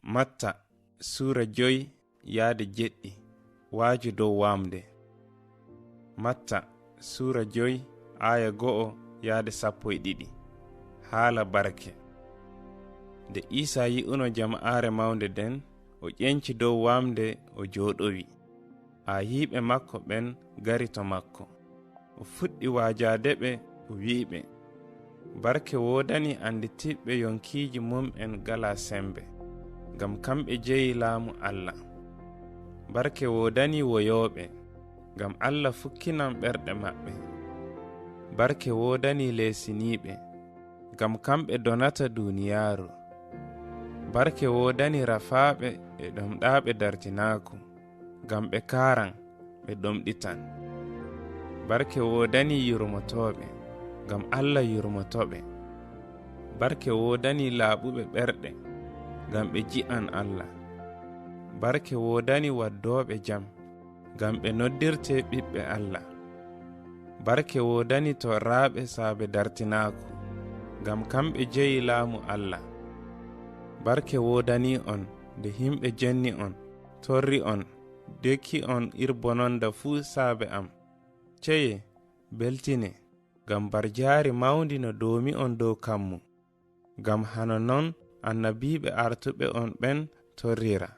Matta suura 5 yaade 7 waaju dow wamde. Matta suura 5 aaya 1 yaade 12. Haala Barke. Nde Iisa yi'uno jama'aare mawnde den, o ƴenci dow wamde o jooɗowi. Ayiiɓe makko ɓen gari to makko. O fuɗɗi waajaade ɓe o wi'iɓe, barke woodani anditiɓɓe yonkiiji mum'en gala sembe, ngam kamɓe jeyi laamu Allah. Barke woodani woyooɓe, ngam Allah fukkinan ɓerɗe maɓɓe. Barke woodani leesiniiɓe, ngam kamɓe donata duuniyaaru. Barke woodani rafaaɓe e ɗomɗaaɓe dartinaaku, ngam ɓe kaaran ɓe ɗomɗitan. Barke woodani yurmotooɓe, ngam Allah yurmotoɓe. Barke woodani laaɓuɓe ɓerɗe, ngam ɓe ji'an Allah. Barke woodani waddooɓe jam, ngam ɓe noddirte ɓiɓɓe Allah. Barke woodani torraaɓe saabe dartinaaku, ngam kamɓe jeyi laamu Allah. Barke woodani on nde himɓe jenni on, torri on, dekki on irbononda fuu saabe am. Ceye, beltine, ngam barjaari mawndi no doomi on dow kammu, ngam hano non annabiiɓe artuɓe on ɓen torrira.